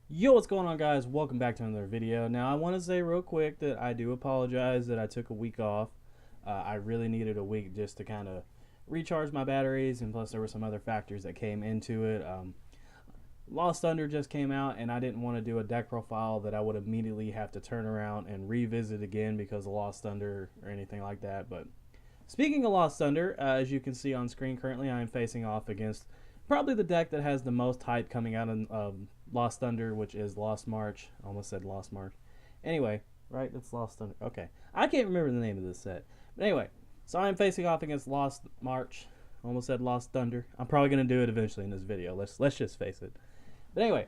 Yo, what's going on, guys? Welcome back to another video. Now, I want to say real quick that I do apologize that I took a week off. I really needed a week just to kind of recharge my batteries, and plus there were some other factors that came into it. Lost Thunder just came out, and I didn't want to do a deck profile that I would immediately have to turn around and revisit again because of Lost Thunder or anything like that. But speaking of Lost Thunder, as you can see on screen currently, I am facing off against probably the deck that has the most hype coming out of Lost Thunder, which is Lost March. I almost said Lost March. Anyway, right? It's Lost Thunder. Okay. I can't remember the name of this set. But anyway, so I'm facing off against Lost March. Almost said Lost Thunder. I'm probably going to do it eventually in this video. Let's just face it. But anyway,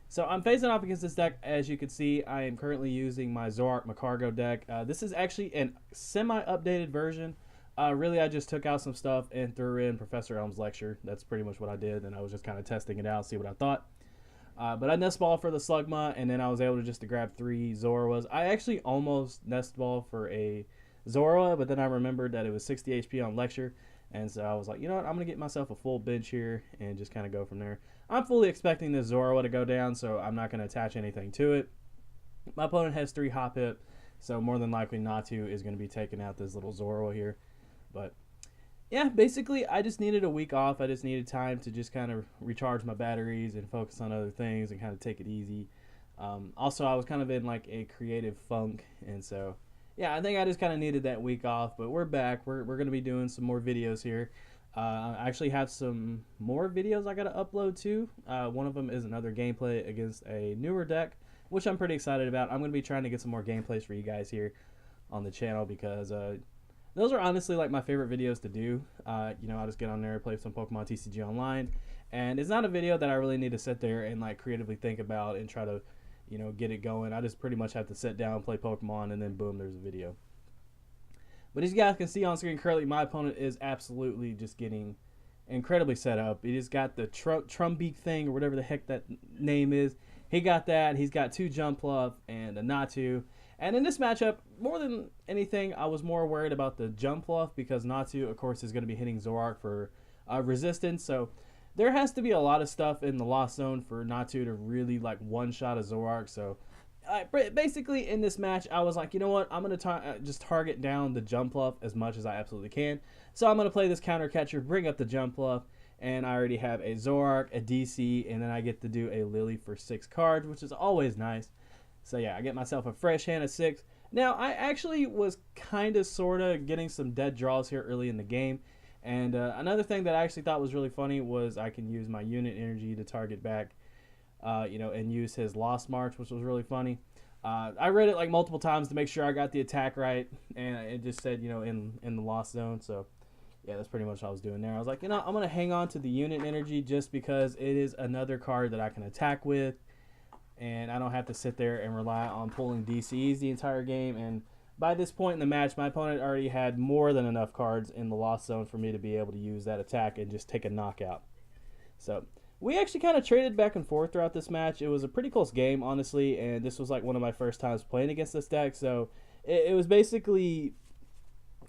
so I'm facing off against this deck. As you can see, I am currently using my Zoroark Magcargo deck. This is actually a semi-updated version. Really, I just took out some stuff and threw in Professor Elm's lecture. That's pretty much what I did, and I was just kind of testing it out, see what I thought. But I nest ball for the Slugma, and then I was able to grab 3 Zoroas. I actually almost nest ball for a Zoroa, but then I remembered that it was 60 HP on lecture, and so I was like, you know what, I'm going to get myself a full bench here and just kind of go from there. I'm fully expecting this Zoroa to go down, so I'm not going to attach anything to it. My opponent has 3 Hop Hip, so more than likely Natu is going to be taking out this little Zoroa here. But yeah, basically, I just needed a week off. I just needed time to just kind of recharge my batteries and focus on other things and kind of take it easy. Also, I was kind of in like a creative funk, and so yeah, I think I just kind of needed that week off. But we're back. We're going to be doing some more videos here. I actually have some more videos I got to upload too. One of them is another gameplay against a newer deck, which I'm pretty excited about. I'm going to be trying to get some more gameplays for you guys here on the channel because those are honestly like my favorite videos to do. You know, I'll just get on there, play some Pokemon TCG Online, and it's not a video that I really need to sit there and like creatively think about and try to, you know, get it going. I just pretty much have to sit down, play Pokemon, and then boom, there's a video. But as you guys can see on screen currently, my opponent is absolutely just getting incredibly set up. He just got the Trumbeak thing or whatever the heck that name is. He got that. He's got 2 Jumpluff and a Natu. And in this matchup, more than anything, I was more worried about the Jumpluff because Natu, of course, is going to be hitting Zoroark for resistance. So there has to be a lot of stuff in the Lost Zone for Natu to really like one-shot a Zoroark. So basically in this match, I was like, you know what? I'm going to just target down the Jumpluff as much as I absolutely can. So I'm going to play this counter catcher, bring up the Jumpluff, and I already have a Zoroark, a DC, and then I get to do a Lily for 6 cards, which is always nice. So yeah, I get myself a fresh hand of 6. Now, I actually was kind of, sort of getting some dead draws here early in the game. And another thing that I actually thought was really funny was I can use my unit energy to target back, you know, and use his Lost March, which was really funny. I read it like multiple times to make sure I got the attack right, and it just said, you know, in the Lost Zone. So yeah, that's pretty much what I was doing there. I was like, you know, I'm going to hang on to the unit energy just because it is another card that I can attack with, and I don't have to sit there and rely on pulling DCs the entire game. And by this point in the match, my opponent already had more than enough cards in the Lost Zone for me to be able to use that attack and just take a knockout. So we actually kind of traded back and forth throughout this match. It was a pretty close game, honestly, and this was like one of my first times playing against this deck. So it was basically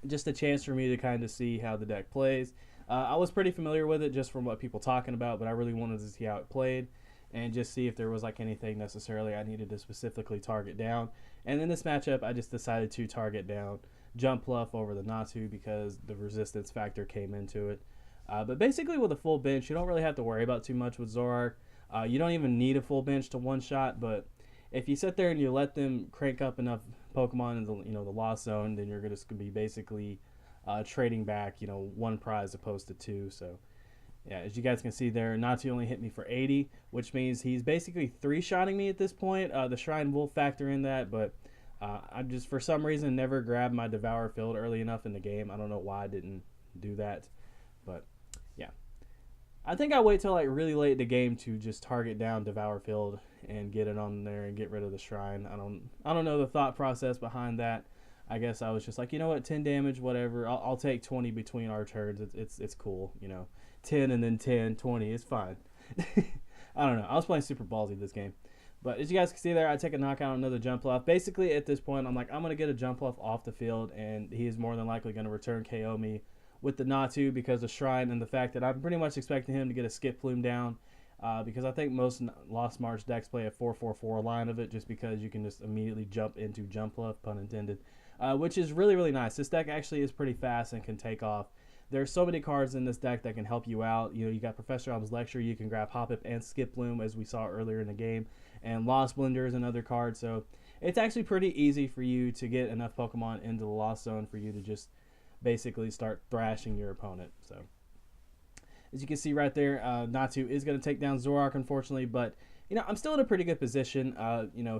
just a chance for me to kind of see how the deck plays. I was pretty familiar with it just from what people talking about, but I really wanted to see how it played and just see if there was like anything necessarily I needed to specifically target down. And in this matchup, I just decided to target down Jumpluff over the Natu because the resistance factor came into it. But basically with a full bench, you don't really have to worry about too much with Zoroark. You don't even need a full bench to one-shot, but if you sit there and you let them crank up enough Pokemon in the, you know, the Lost Zone, then you're just going to be basically trading back, you know, 1 prize opposed to 2. So yeah, as you guys can see there, Natu only hit me for 80, which means he's basically 3-shotting me at this point. The Shrine will factor in that, but I just, for some reason, never grabbed my Devour Field early enough in the game. I don't know why I didn't do that, but yeah. I think I wait till like really late in the game to just target down Devour Field and get it on there and get rid of the Shrine. I don't know the thought process behind that. I guess I was just like, you know what, 10 damage, whatever. I'll take 20 between our turns. It's cool, you know. 10 and then 10, 20, it's fine. I don't know. I was playing super ballsy this game. But as you guys can see there, I take a knockout on another Jumpluff. Basically, at this point, I'm like, I'm going to get a Jumpluff off the field, and he is more than likely going to return KO me with the Natu because of Shrine and the fact that I'm pretty much expecting him to get a Skip Plume down because I think most Lost March decks play a 4-4-4 line of it, just because you can just immediately jump into Jump Left, pun intended, which is really, really nice. This deck actually is pretty fast and can take off. There's so many cards in this deck that can help you out. You got Professor Elm's Lecture. You can grab Hoppip and Skip Bloom, as we saw earlier in the game. And Lost Blender is another card. So it's actually pretty easy for you to get enough Pokemon into the Lost Zone for you to just basically start thrashing your opponent. So as you can see right there, Natu is going to take down Zoroark, unfortunately. But, I'm still in a pretty good position.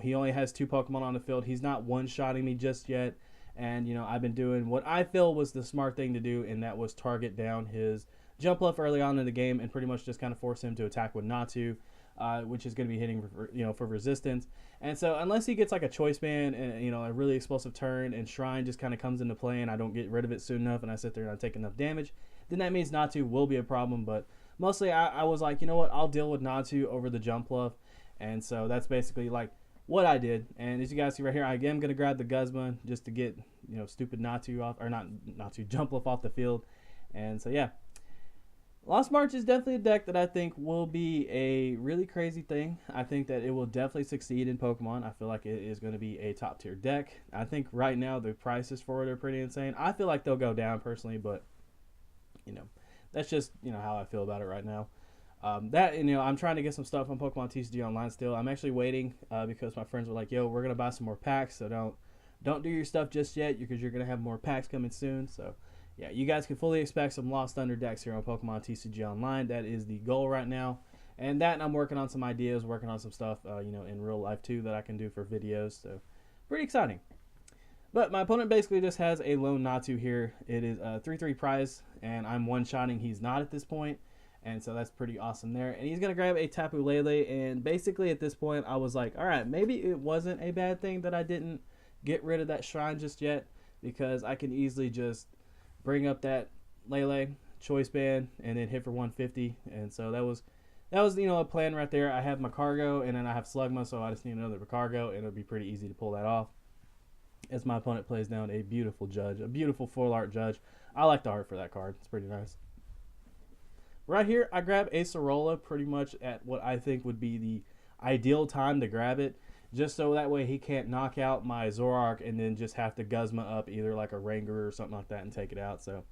He only has 2 Pokemon on the field. He's not one-shotting me just yet. And, I've been doing what I feel was the smart thing to do, and that was target down his Jump Left early on in the game and pretty much just kind of force him to attack with Natu, which is going to be hitting, for resistance. And so unless he gets like a Choice Band and, a really explosive turn and Shrine just kind of comes into play and I don't get rid of it soon enough and I sit there and I take enough damage, then that means Natu will be a problem. But mostly I was like, you know what, I'll deal with Natu over the Jump Left. And so that's basically like what I did. And as you guys see right here, I am going to grab the Guzma just to get, stupid Natu off, or not Natu, Jump Left off the field. And so, yeah. Lost March is definitely a deck that I think will be a really crazy thing. I think that it will definitely succeed in Pokemon. I feel like it is going to be a top tier deck. I think right now the prices for it are pretty insane. I feel like they'll go down personally, but, that's just, how I feel about it right now. I'm trying to get some stuff on Pokemon TCG Online still. I'm actually waiting because my friends were like, yo, we're going to buy some more packs, so don't do your stuff just yet because you're going to have more packs coming soon. So, yeah, you guys can fully expect some Lost Thunder decks here on Pokemon TCG Online. That is the goal right now. And I'm working on some ideas, working on some stuff, in real life too that I can do for videos. So, pretty exciting. But my opponent basically just has a lone Natu here. It is a 3-3 prize, and I'm one-shotting. He's not at this point. And so that's pretty awesome there. And he's going to grab a Tapu Lele. And basically at this point, I was like, all right, maybe it wasn't a bad thing that I didn't get rid of that Shrine just yet, because I can easily just bring up that Lele, Choice Band, and then hit for 150. And so that was a plan right there. I have Magcargo, and then I have Slugma, so I just need another Magcargo, and it'll be pretty easy to pull that off. As my opponent plays down a beautiful Judge, a beautiful full art Judge. I like the art for that card. It's pretty nice. Right here, I grab a Sorola pretty much at what I think would be the ideal time to grab it, just so that way he can't knock out my Zoroark and then just have to Guzma up either like a Ranger or something like that and take it out. So,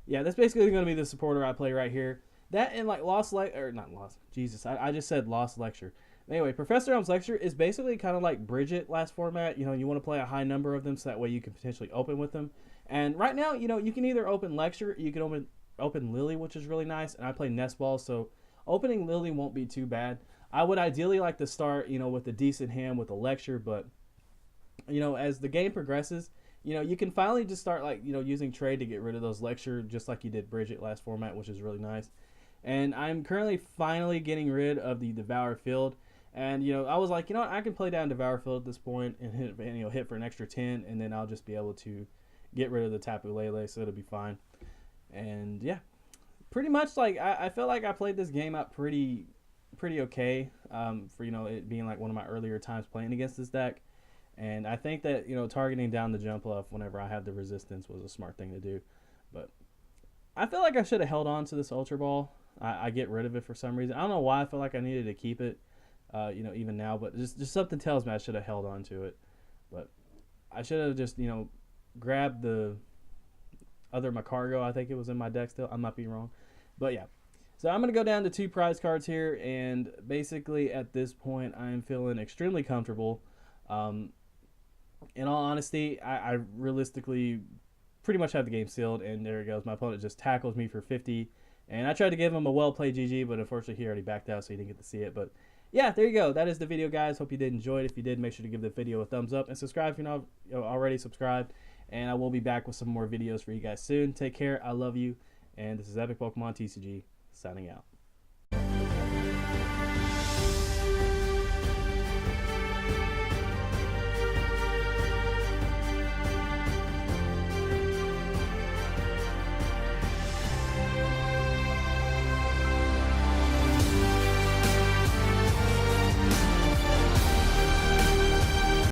yeah, that's basically going to be the supporter I play right here. That and like I just said Lost Lecture. Anyway, Professor Elm's Lecture is basically kind of like Bridget last format. You want to play a high number of them so that way you can potentially open with them. And right now, you can either open Lecture, you can open Lily, which is really nice, and I play Nest Ball, so opening Lily won't be too bad. I would ideally like to start, with a decent hand with a Lecture, but, as the game progresses, you can finally just start, using trade to get rid of those Lecture, just like you did Bridget last format, which is really nice. And I'm currently finally getting rid of the Devour Field, and, I was like, I can play down Devour Field at this point and hit for an extra 10, and then I'll just be able to get rid of the Tapu Lele, so it'll be fine. And yeah, pretty much I felt like I played this game out pretty okay for it being like one of my earlier times playing against this deck. And I think that targeting down the Jump Left whenever I have the resistance was a smart thing to do. But I feel like I should have held on to this Ultra Ball. I get rid of it for some reason. I don't know why I feel like I needed to keep it even now, but just something tells me I should have held on to it. But I should have just grabbed the other Magcargo. I think it was in my deck still. I might be wrong. But yeah. So I'm going to go down to 2 prize cards here. And basically at this point, I'm feeling extremely comfortable. In all honesty, I realistically pretty much have the game sealed. And there it goes. My opponent just tackles me for 50. And I tried to give him a well-played GG, but unfortunately he already backed out, so he didn't get to see it. But yeah, there you go. That is the video, guys. Hope you did enjoy it. If you did, make sure to give the video a thumbs up. And subscribe if you're not already subscribed. And I will be back with some more videos for you guys soon. Take care. I love you. And this is Epic Pokemon TCG signing out.